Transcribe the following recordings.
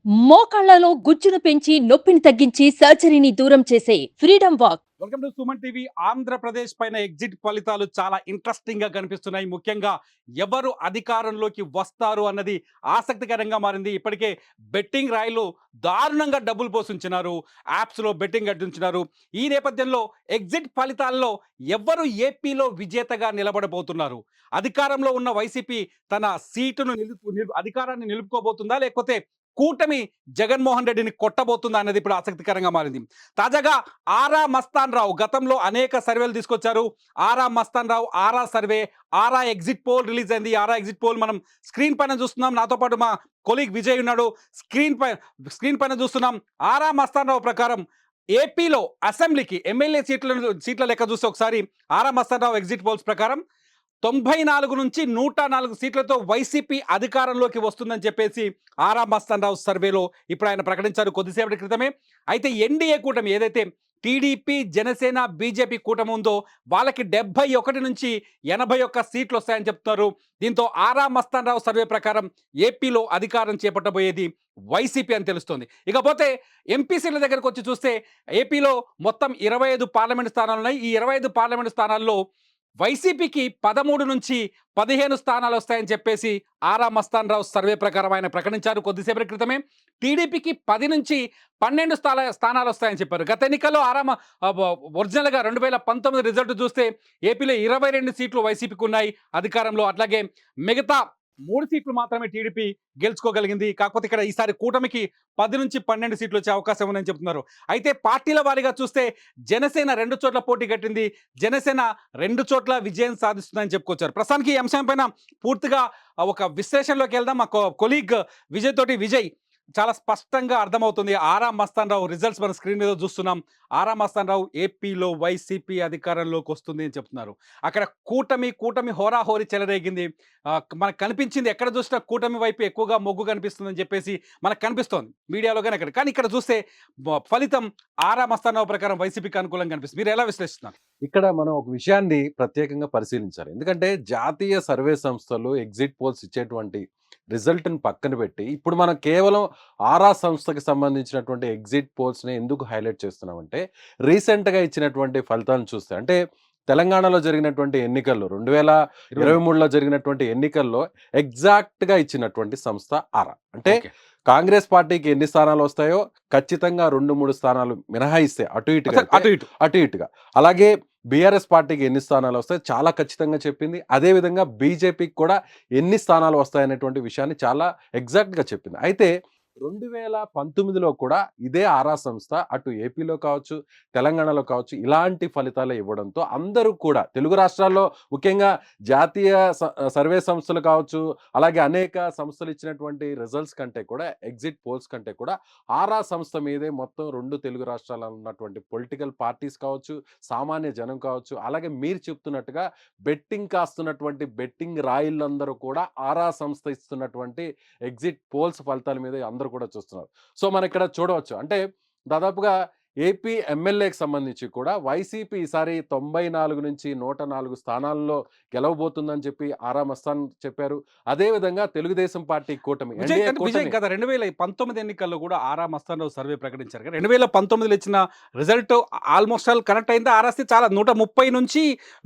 మోకాళ్లలో గుజ్జును పెంచి నొప్పిని తగ్గించి సర్జరీని దూరం చేసే freedom walk. Welcome to Suman TV. Andhra Pradesh పైన ఎగ్జిట్ ఫలితాలు చాలా ఇంట్రెస్టింగ్ గా కనిపిస్తున్నాయి. ముఖ్యంగా ఎవరు అధికారంలోకి వస్తారు అన్నది ఆసక్తికరంగా మారింది. ఇప్పటికే బెట్టింగ్ రాయిలు దారుణంగా డబ్బులు పోషించినారు, యాప్స్లో బెట్టింగ్ కట్టించినారు. ఈ నేపథ్యంలో ఎగ్జిట్ ఫలితాల్లో ఎవరు ఏపీలో విజేతగా నిలబడబోతున్నారు? అధికారంలో ఉన్న వైసీపీ తన సీటును అధికారాన్ని నిలుపుకోబోతుందా, లేకపోతే కూటమి జగన్మోహన్ రెడ్డిని కొట్టబోతుందా అనేది ఇప్పుడు ఆసక్తికరంగా మారింది. తాజాగా ఆరా మస్తాన్ రావు గతంలో అనేక సర్వేలు తీసుకొచ్చారు. ఆరా మస్తాన్ రావు ఆరా సర్వే, ఆరా ఎగ్జిట్ పోల్ రిలీజ్ అయింది. ఆరా ఎగ్జిట్ పోల్ మనం స్క్రీన్ పైన చూస్తున్నాం. నాతో పాటు మా కొలీగ్ విజయ్ ఉన్నాడు. స్క్రీన్ పైన చూస్తున్నాం. ఆరా మస్తాన్ రావు ప్రకారం ఏపీలో అసెంబ్లీకి ఎమ్మెల్యే సీట్ల లెక్క చూస్తే ఒకసారి ఆరా మస్తాన్ రావు ఎగ్జిట్ పోల్స్ ప్రకారం 94 నుంచి 104 సీట్లతో వైసీపీ అధికారంలోకి వస్తుందని చెప్పేసి ఆరా మస్తాన్ రావు సర్వేలో ఇప్పుడు ఆయన ప్రకటించారు కొద్దిసేపటి క్రితమే. అయితే ఎన్డీఏ కూటమి ఏదైతే టీడీపీ, జనసేన, బీజేపీ కూటమి ఉందో వాళ్ళకి 71 నుంచి 81 సీట్లు వస్తాయని చెప్తున్నారు. దీంతో ఆరా మస్తాన్ రావు సర్వే ప్రకారం ఏపీలో అధికారం చేపట్టబోయేది వైసీపీ అని తెలుస్తోంది. ఇకపోతే ఎంపీ సీట్ల దగ్గరకు వచ్చి చూస్తే ఏపీలో మొత్తం 25 పార్లమెంటు స్థానాలు ఉన్నాయి. ఈ 25 పార్లమెంటు స్థానాల్లో వైసీపీకి 13 నుంచి 15 స్థానాలు వస్తాయని చెప్పేసి ఆరా మస్తాన్ రావు సర్వే ప్రకారం ఆయన ప్రకటించారు కొద్దిసేపటి క్రితమే. టీడీపీకి 10 నుంచి 12 స్థానాలు వస్తాయని చెప్పారు. గత ఎన్నికల్లో ఒరిజినల్గా 2019 రిజల్ట్ చూస్తే ఏపీలో 22 సీట్లు వైసీపీకి ఉన్నాయి అధికారంలో. అట్లాగే మిగతా 3 సీట్లు మాత్రమే టీడీపీ గెలుచుకోగలిగింది. కాకపోతే ఇక్కడ ఈసారి కూటమికి 10 నుంచి 12 సీట్లు వచ్చే అవకాశం ఉందని చెప్తున్నారు. అయితే పార్టీల వారీగా చూస్తే జనసేన 2 చోట్ల పోటీ కట్టింది. జనసేన 2 చోట్ల విజయం సాధిస్తుందని చెప్పుకొచ్చారు. ప్రస్తుతానికి ఈ అంశం పైన పూర్తిగా ఒక విశ్లేషణలోకి వెళ్దాం. మా కొలీగ్ విజయ్ చాలా స్పష్టంగా అర్థమవుతుంది. ఆరా మస్తాన్ రావు రిజల్ట్స్ మన స్క్రీన్ మీద చూస్తున్నాం. ఆరా మస్తాన్ రావు ఏపీలో వైసీపీ అధికారంలోకి వస్తుంది అని చెప్తున్నారు. అక్కడ కూటమి హోరాహోరీ చెలరేగింది. మనకు కనిపించింది, ఎక్కడ చూసినా కూటమి వైపు ఎక్కువగా మొగ్గు కనిపిస్తుందని చెప్పేసి మనకు కనిపిస్తోంది మీడియాలో. కానీ ఇక్కడ చూస్తే ఫలితం ఆరా మస్తాన్ రావు ప్రకారం వైసీపీకి అనుకూలంగా కనిపిస్తుంది. మీరు ఎలా విశ్లేషిస్తున్నారు? ఇక్కడ మనం ఒక విషయాన్ని ప్రత్యేకంగా పరిశీలించాలి. ఎందుకంటే జాతీయ సర్వే సంస్థలు ఎగ్జిట్ పోల్స్ ఇచ్చేటువంటి రిజల్ట్ని పక్కన పెట్టి ఇప్పుడు మనం కేవలం ఆరా సంస్థకి సంబంధించినటువంటి ఎగ్జిట్ పోల్స్ని ఎందుకు హైలైట్ చేస్తున్నామంటే, రీసెంట్గా ఇచ్చినటువంటి ఫలితాలను చూస్తే, అంటే తెలంగాణలో జరిగినటువంటి ఎన్నికల్లో 2023లో జరిగినటువంటి ఎన్నికల్లో ఎగ్జాక్ట్గా ఇచ్చినటువంటి సంస్థ ఆరా. అంటే కాంగ్రెస్ పార్టీకి ఎన్ని స్థానాలు వస్తాయో ఖచ్చితంగా 2-3 స్థానాలు మినహాయిస్తే అటు ఇటుగా, అలాగే బీఆర్ఎస్ పార్టీకి ఎన్ని స్థానాలు వస్తాయో చాలా ఖచ్చితంగా చెప్పింది. అదేవిధంగా బీజేపీకి కూడా ఎన్ని స్థానాలు వస్తాయనేటువంటి విషయాన్ని చాలా ఎగ్జాక్ట్గా చెప్పింది. అయితే 2019లో కూడా ఇదే ఆరా సంస్థ అటు ఏపీలో కావచ్చు, తెలంగాణలో కావచ్చు ఇలాంటి ఫలితాలు ఇవ్వడంతో అందరూ కూడా తెలుగు రాష్ట్రాల్లో, ముఖ్యంగా జాతీయ సర్వే సంస్థలు కావచ్చు, అలాగే అనేక సంస్థలు ఇచ్చినటువంటి రిజల్ట్స్ కంటే కూడా, ఎగ్జిట్ పోల్స్ కంటే కూడా ఆరా సంస్థ మీదే మొత్తం 2 తెలుగు రాష్ట్రాల్లో ఉన్నటువంటి పొలిటికల్ పార్టీస్ కావచ్చు, సామాన్య జనం కావచ్చు, అలాగే మీరు చెప్తున్నట్టుగా బెట్టింగ్ కాస్తున్నటువంటి బెట్టింగ్ రాయిలందరూ కూడా ఆరా సంస్థ ఇస్తున్నటువంటి ఎగ్జిట్ పోల్స్ ఫలితాల మీద అందరూ కూడా చూస్తున్నారు. సో మనం ఇక్కడ చూడవచ్చు, అంటే దాదాపుగా ఏపీ ఎమ్మెల్యేకి సంబంధించి కూడా వైసీపీ ఈసారి 94 నుంచి 104 స్థానాల్లో గెలవబోతుందని చెప్పి ఆరా మస్తాన్ చెప్పారు. అదేవిధంగా తెలుగుదేశం పార్టీ కూటమి గత 2019 ఎన్నికల్లో కూడా ఆరా మస్తాన్ రావు సర్వే ప్రకటించారు. 2019లో ఇచ్చిన రిజల్ట్ ఆల్మోస్ట్ ఆల్ కనెక్ట్ అయింది. ఆరాస్తే చాలా 130 నుంచి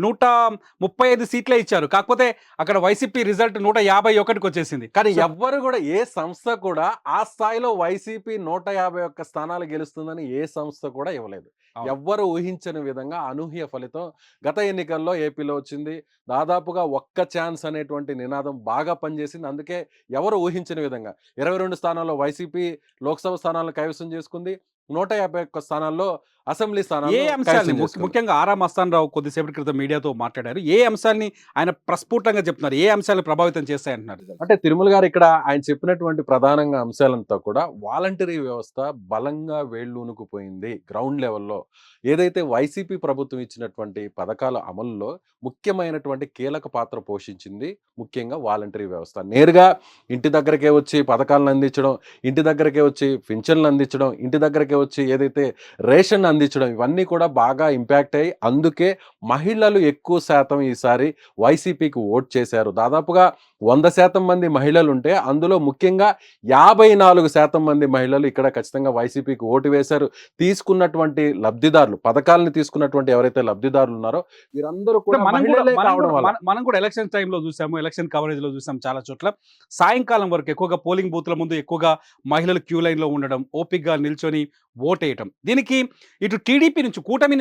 135 సీట్లే ఇచ్చారు. కాకపోతే అక్కడ వైసీపీ రిజల్ట్ 151కి వచ్చేసింది. కానీ ఎవ్వరు కూడా, ఏ సంస్థ కూడా ఆ స్థాయిలో వైసీపీ 151 స్థానాలు గెలుస్తుందని ఏ సంస్థ కూడా ఇవ్వలేదు. ఎవ్వరు ఊహించని విధంగా అనూహ్య ఫలితం గత ఎన్నికల్లో ఏపీలో వచ్చింది. దాదాపుగా ఒక్క ఛాన్స్ అనేటువంటి నినాదం బాగా పనిచేసింది. అందుకే ఎవరు ఊహించని విధంగా 22 స్థానాల్లో వైసీపీ లోక్సభ స్థానాలను కైవసం చేసుకుంది. 151 స్థానాల్లో అసెంబ్లీ స్థానాలు. ఏ అంశాన్ని ముఖ్యంగా ఆరా మస్తాన్ రావు కొద్దిసేపటి క్రితం మీడియాతో మాట్లాడారు. ఏ అంశాన్ని ఆయన ప్రస్ఫుటంగా చెప్తున్నారు? ఏ అంశాలు ప్రభావితం చేస్తాయంటున్నారు? అంటే తిరుమల గారు ఇక్కడ ఆయన చెప్పినటువంటి ప్రధానంగా అంశాలంతా కూడా వాలంటరీ వ్యవస్థ బలంగా వేళ్ళూనుకుపోయింది. గ్రౌండ్ లెవెల్లో ఏదైతే వైసీపీ ప్రభుత్వం ఇచ్చినటువంటి పథకాల అమలులో ముఖ్యమైనటువంటి కీలక పాత్ర పోషించింది ముఖ్యంగా వాలంటరీ వ్యవస్థ. నేరుగా ఇంటి దగ్గరకే వచ్చి పథకాలను అందించడం, ఇంటి దగ్గరకే వచ్చి పింఛన్లు అందించడం, ఇంటి దగ్గరకే వచ్చి ఏదైతే రేషన్ అందించడం, ఇవన్నీ కూడా బాగా ఇంపాక్ట్ అయ్యి అందుకే మహిళలు ఎక్కువ శాతం ఈసారి వైసీపీకి ఓట్ చేశారు. దాదాపుగా 100% మంది మహిళలుంటే అందులో ముఖ్యంగా 54% మంది మహిళలు ఇక్కడ ఖచ్చితంగా వైసీపీకి ఓటు వేశారు. తీసుకున్నటువంటి లబ్ధిదారులు, పథకాలను తీసుకున్నటువంటి ఎవరైతే లబ్ధిదారులు ఉన్నారో వీరందరూ అంటే కూడా మనం కూడా మహిళలే మనం కావడం కూడా వల్ల. మనం కూడా ఎలక్షన్ టైంలో చూసాము. ఎలక్షన్ కవరేజ్‌లో చూసాం చాలా చోట్ల. సాయంకాలం వరకు ఎక్కువగా పోలింగ్ బూత్‌ల ముందు ఎక్కువగా మహిళలు క్యూ లైన్‌లో ఉండడం, ఓపికగా నిల్చొని ఓటేయటం. దీనికి ఇటు టీడీపీ నుంచి, కూటమి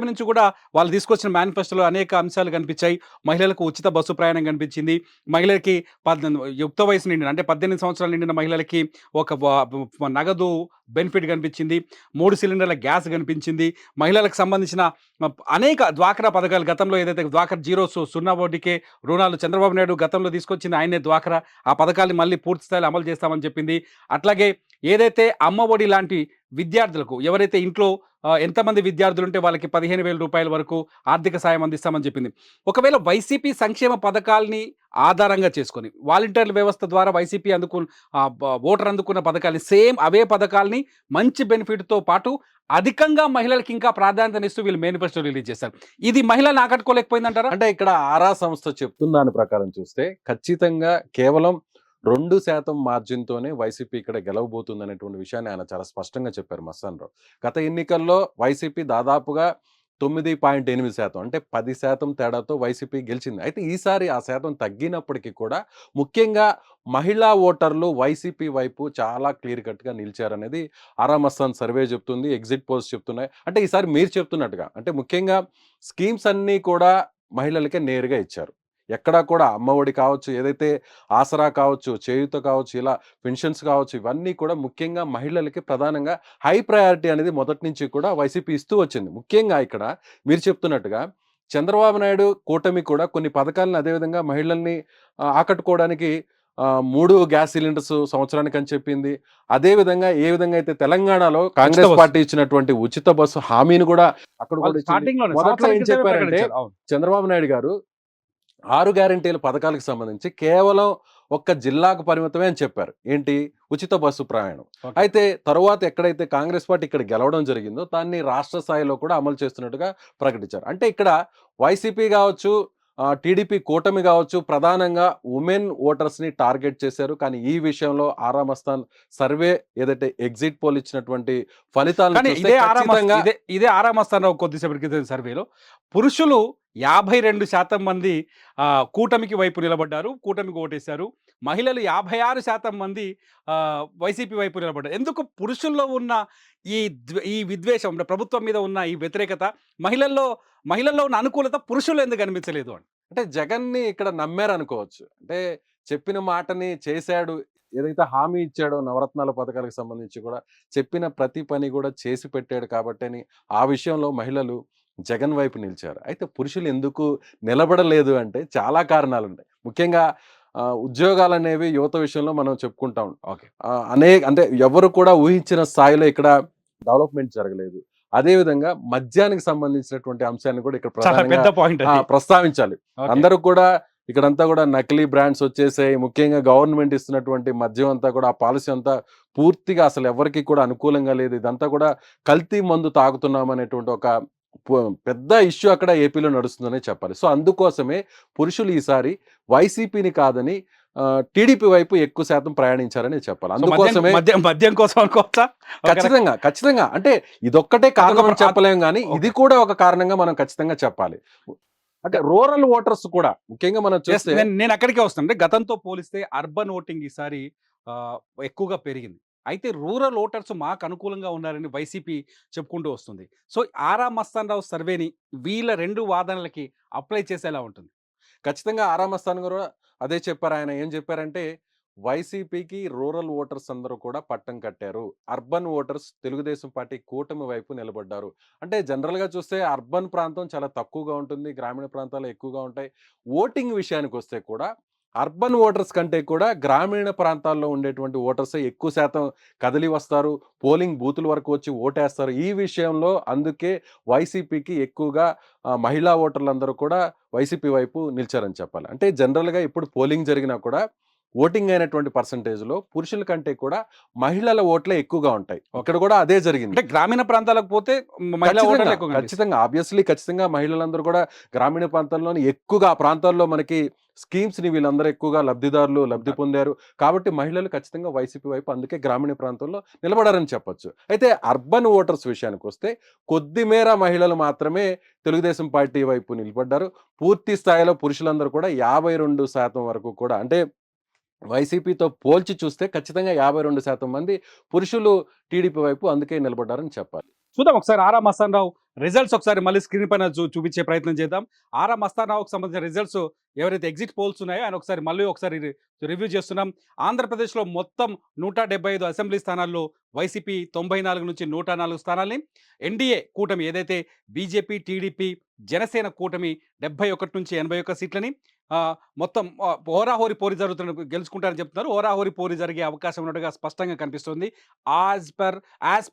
నుంచి కూడా వాళ్ళు తీసుకొచ్చిన మేనిఫెస్టోలో అనేక అంశాలు కనిపించాయి. మహిళలకు ఉచిత బస్సు ప్రయాణం కనిపించింది. మహిళలకి యుక్త వయసు నిండిన అంటే 18 సంవత్సరాలు నిండిన మహిళలకి ఒక నగదు బెనిఫిట్ కనిపించింది. 3 సిలిండర్ల గ్యాస్ కనిపించింది. మహిళలకు సంబంధించిన అనేక డ్వాక్రా పథకాలు గతంలో ఏదైతే డ్వాక్రా సున్నా వడ్డీకే రుణాలు చంద్రబాబు నాయుడు గతంలో తీసుకొచ్చింది ఆయనే డ్వాక్రా. ఆ పథకాల్ని మళ్ళీ పూర్తి స్థాయిలో అమలు చేస్తామని చెప్పింది. అట్లాగే ఏదైతే అమ్మ ఒడి లాంటి విద్యార్థులకు ఎవరైతే ఇంట్లో ఎంతమంది విద్యార్థులుంటే వాళ్ళకి 15,000 రూపాయల వరకు ఆర్థిక సాయం అందిస్తామని చెప్పింది. ఒకవేళ వైసీపీ సంక్షేమ పథకాల్ని ఆధారంగా చేసుకొని వాలంటీర్ల వ్యవస్థ ద్వారా వైసీపీ ఓటర్ అందుకున్న పథకాల్ని సేమ్ అవే పథకాల్ని మంచి బెనిఫిట్‌తో పాటు అధికంగా మహిళలకి ఇంకా ప్రాధాన్యతనిస్తూ వీళ్ళు మేనిఫెస్టో రిలీజ్ చేశారు. ఇది మహిళలను ఆకట్టుకోలేకపోయిందంటారా? అంటే ఇక్కడ ఆరా సంస్థ చెప్తున్న దాని ప్రకారం చూస్తే ఖచ్చితంగా కేవలం 2% మార్జిన్‌తోనే వైసీపీ ఇక్కడ గెలవబోతుందనేటువంటి విషయాన్ని ఆయన చాలా స్పష్టంగా చెప్పారు మస్తాన్‌రావు. గత ఎన్నికల్లో వైసీపీ దాదాపుగా 9.8% అంటే 10% తేడాతో వైసీపీ గెలిచింది. అయితే ఈసారి ఆ శాతం తగ్గినప్పటికీ కూడా ముఖ్యంగా మహిళా ఓటర్లు వైసీపీ వైపు చాలా క్లియర్ కట్‌గా నిలిచారనేది ఆరా మస్తాన్ సర్వే చెప్తుంది. ఎగ్జిట్ పోల్స్ చెప్తున్నాయి. అంటే ఈసారి మీరు చెప్తున్నట్టుగా అంటే ముఖ్యంగా స్కీమ్స్ అన్నీ కూడా మహిళలకే నేరుగా ఇచ్చారు. ఎక్కడా కూడా అమ్మఒడి కావచ్చు, ఏదైతే ఆసరా కావచ్చు, చేయూత కావచ్చు, ఇలా పెన్షన్స్ కావచ్చు, ఇవన్నీ కూడా ముఖ్యంగా మహిళలకి ప్రధానంగా హై ప్రయారిటీ అనేది మొదటి నుంచి కూడా వైసీపీ ఇస్తూ వచ్చింది. ముఖ్యంగా ఇక్కడ మీరు చెప్తున్నట్టుగా చంద్రబాబు నాయుడు కూటమి కూడా కొన్ని పథకాలను అదేవిధంగా మహిళల్ని ఆకట్టుకోవడానికి 3 గ్యాస్ సిలిండర్స్ సంవత్సరానికి అని చెప్పింది. అదే విధంగా ఏ విధంగా అయితే తెలంగాణలో కాంగ్రెస్ బస్సు. పార్టీ ఇచ్చినటువంటి ఉచిత బస్సు హామీని కూడా అక్కడ కూడా వాళ్ళు ఇచ్చింది. స్టార్టింగ్‌లోనే మొదట్లో సంవత్సరం ఏం క్రితమే చెప్పారంటే ప్రకటించారు. అవును. చంద్రబాబు నాయుడు గారు 6 గ్యారంటీల పథకాలకు సంబంధించి కేవలం ఒక్క జిల్లాకు పరిమితమే అని చెప్పారు. ఏంటి? ఉచిత బస్సు ప్రయాణం. ఓకే. అయితే తరువాత ఎక్కడైతే కాంగ్రెస్ పార్టీ ఇక్కడ గెలవడం జరిగిందో దాన్ని రాష్ట్ర స్థాయిలో కూడా అమలు చేస్తున్నట్టుగా ప్రకటించారు. అంటే ఇక్కడ వైసీపీ గావచ్చు, టీడీపీ కూటమి గావచ్చు ప్రధానంగా వుమెన్ ఓటర్స్‌ని టార్గెట్ చేశారు. కానీ ఈ విషయంలో ఆరా మస్తాన్ సర్వే ఏదైతే ఎగ్జిట్ పోల్ ఇచ్చినటువంటి ఫలితాలను కానీ చూస్తే ఖచ్చితంగా ఇదే ఆరా మస్తానరావు కొద్దిసేపటి క్రితం సర్వేలో పురుషులు 52% మంది కూటమికి వైపు నిలబడ్డారు. కూటమికి ఓటేశారు. మహిళలు 56% మంది వైసీపీ వైపు నిలబడ్డారు. ఎందుకు పురుషుల్లో ఉన్న ఈ విద్వేషం అంటే ప్రభుత్వం మీద ఉన్న ఈ వ్యతిరేకత మహిళల్లో ఉన్న అనుకూలత పురుషుల్లో ఎందుకు కనిపించలేదు అని? అంటే జగన్‌ని ఇక్కడ నమ్మారనుకోవచ్చు. అంటే చెప్పిన మాటని చేశాడు. ఏదైతే హామీ ఇచ్చాడో నవరత్నాల పథకాలకు సంబంధించి కూడా చెప్పిన ప్రతి పని కూడా చేసి పెట్టాడు కాబట్టని ఆ విషయంలో మహిళలు జగన్ వైపు నిలిచారు. అయితే పురుషులు ఎందుకు నిలబడలేదు అంటే చాలా కారణాలున్నాయి. ముఖ్యంగా ఉద్యోగాలనేవి యువత విషయంలో మనం చెప్పుకుంటాం. ఓకే. అంటే ఎవరు కూడా ఊహించిన స్థాయిలో ఇక్కడ డెవలప్‌మెంట్ జరగలేదు. అదే విధంగా మద్యానికి సంబంధించినటువంటి అంశాన్ని కూడా ఇక్కడ చాలా ప్రధానంగా పెద్ద పాయింట్ అది. ప్రస్తావించాలి. ఓకే. అందరూ కూడా ఇక్కడంతా కూడా నకిలీ బ్రాండ్స్ వచ్చేసాయి. ముఖ్యంగా గవర్నమెంట్ ఇస్తున్నటువంటి మద్యం అంతా కూడా ఆ పాలసీ అంతా పూర్తిగా అసలు ఎవరికీ కూడా అనుకూలంగా లేదు. ఇదంతా కూడా కల్తీ మందు తాగుతున్నాం అనేటువంటి ఒక పెద్ద ఇష్యూ అక్కడ ఏపీలో నడుస్తుందనే చెప్పాలి. సో అందుకోసమే పురుషులు ఈసారి వైసీపీని కాదని టీడీపీ వైపు ఎక్కువ శాతం ప్రయాణించారని చెప్పాలి. సో అందుకోసమే మద్యం కోసం అనుకోవచ్చా? ఖచ్చితంగా. అంటే ఇదొక్కటే కారణం అని చెప్పలేం గానీ ఓకే. ఇది కూడా ఒక కారణంగా మనం ఖచ్చితంగా చెప్పాలి. అంటే రూరల్ ఓటర్స్ కూడా ముఖ్యంగా మనం Yes, చూస్తే నేను అక్కడికే వస్తాను. అంటే గతంతో పోలిస్తే అర్బన్ ఓటింగ్ ఈసారి ఎక్కువగా పెరిగింది. అయితే రూరల్ ఓటర్స్ మాకు అనుకూలంగా ఉన్నారని వైసీపీ చెప్పుకుంటూ వస్తుంది. సో ఆరా మస్తానరావు సర్వేని వీళ్ళ 2 వాదనలకి అప్లై చేసేలా ఉంటుంది. ఖచ్చితంగా ఆరామస్థాన్ గారు అదే చెప్పారు. ఆయన ఏం చెప్పారంటే వైసీపీకి రూరల్ ఓటర్స్ అందరూ కూడా పట్టం కట్టారు. అర్బన్ ఓటర్స్ తెలుగుదేశం పార్టీ కూటమి వైపు నిలబడ్డారు. అంటే జనరల్‌గా చూస్తే అర్బన్ ప్రాంతం చాలా తక్కువగా ఉంటుంది. గ్రామీణ ప్రాంతాలు ఎక్కువగా ఉంటాయి. ఓటింగ్ విషయానికొస్తే కూడా అర్బన్ ఓటర్స్ కంటే కూడా గ్రామీణ ప్రాంతాల్లో ఉండేటువంటి ఓటర్సే ఎక్కువ శాతం కదిలి వస్తారు. పోలింగ్ బూతుల వరకు వచ్చి ఓటేస్తారు. ఈ విషయంలో అందుకే వైసీపీకి ఎక్కువగా మహిళా ఓటర్లందరూ కూడా వైసీపీ వైపు నిలిచారని చెప్పాలి. అంటే జనరల్‌గా ఇప్పుడు పోలింగ్ జరిగినా కూడా ఓటింగ్ అయినటువంటి పర్సంటేజ్లో పురుషుల కంటే కూడా మహిళల ఓట్లే ఎక్కువగా ఉంటాయి. ఇక్కడ కూడా అదే జరిగింది. అంటే గ్రామీణ ప్రాంతాలకు పోతే మహిళా ఓటర్లు ఎక్కువ కనిపిస్తారు. ఖచ్చితంగా ఖచ్చితంగా మహిళలందరూ కూడా గ్రామీణ ప్రాంతాల్లోని ఎక్కువగా ఆ ప్రాంతాల్లో మనకి స్కీమ్స్ ని వీళ్ళందరూ ఎక్కువగా లబ్ధి పొందారు. కాబట్టి మహిళలు ఖచ్చితంగా వైసీపీ వైపు అందుకే గ్రామీణ ప్రాంతంలో నిలబడారని చెప్పొచ్చు. అయితే అర్బన్ ఓటర్స్ విషయానికి వస్తే కొద్ది మేర మహిళలు మాత్రమే తెలుగుదేశం పార్టీ వైపు నిలబడ్డారు. పూర్తి స్థాయిలో పురుషులందరూ కూడా 52% వరకు కూడా, అంటే వైసీపీతో పోల్చి చూస్తే ఖచ్చితంగా 52% మంది పురుషులు టీడీపీ వైపు అందుకే నిలబడ్డారని చెప్పాలి. చూద్దాం ఒకసారి ఆరా మస్తాన్ రావు రిజల్ట్స్ ఒకసారి మళ్ళీ స్క్రీన్ పైన చూపించే ప్రయత్నం చేద్దాం. ఆరా మస్తాన్ రావుకి సంబంధించిన రిజల్ట్స్ ఎవరైతే ఎగ్జిట్ పోల్స్ ఉన్నాయో ఆయన ఒకసారి రివ్యూ చేస్తున్నాం. ఆంధ్రప్రదేశ్లో మొత్తం 175 అసెంబ్లీ స్థానాల్లో వైసీపీ 94 నుంచి 104 స్థానాల్ని, ఎన్డీఏ కూటమి ఏదైతే బీజేపీ, టీడీపీ, జనసేన కూటమి 71 నుంచి 81 సీట్లని మొత్తం హోరాహోరీ పోరి జరుగుతున్న గెలుచుకుంటారని చెప్తున్నారు. హోరాహోరీ పోరి జరిగే అవకాశం ఉన్నట్టుగా స్పష్టంగా కనిపిస్తుంది యాజ్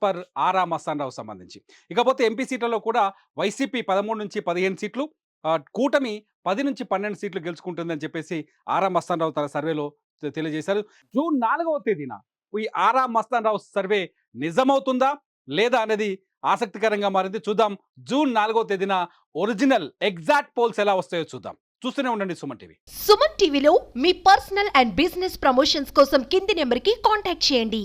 పర్ ఆరా మస్తాన్ రావు సంబంధించి. ఇకపోతే ఎంపీ సీట్లలో కూడా వైసీపీ 13 నుంచి 15 సీట్లు, కూటమి 10 నుంచి 12 సీట్లు గెలుచుకుంటుందని చెప్పేసి ఆరా మస్తాన్ రావు తన సర్వేలో తెలియజేశారు. జూన్ 4వ తేదీన ఈ ఆరా మస్తాన్ రావు సర్వే నిజమవుతుందా లేదా అనేది ఆసక్తికరంగా మారింది. చూద్దాం జూన్ 4వ తేదీన ఒరిజినల్ ఎగ్జాక్ట్ పోల్స్ ఎలా వస్తాయో చూద్దాం. చూస్తూనే ఉండండి సుమన్ టీవీ. సుమన్ టీవీలో మీ పర్సనల్ అండ్ బిజినెస్ ప్రమోషన్స్ కోసం కింది నెంబర్కి కాంటాక్ట్ చేయండి.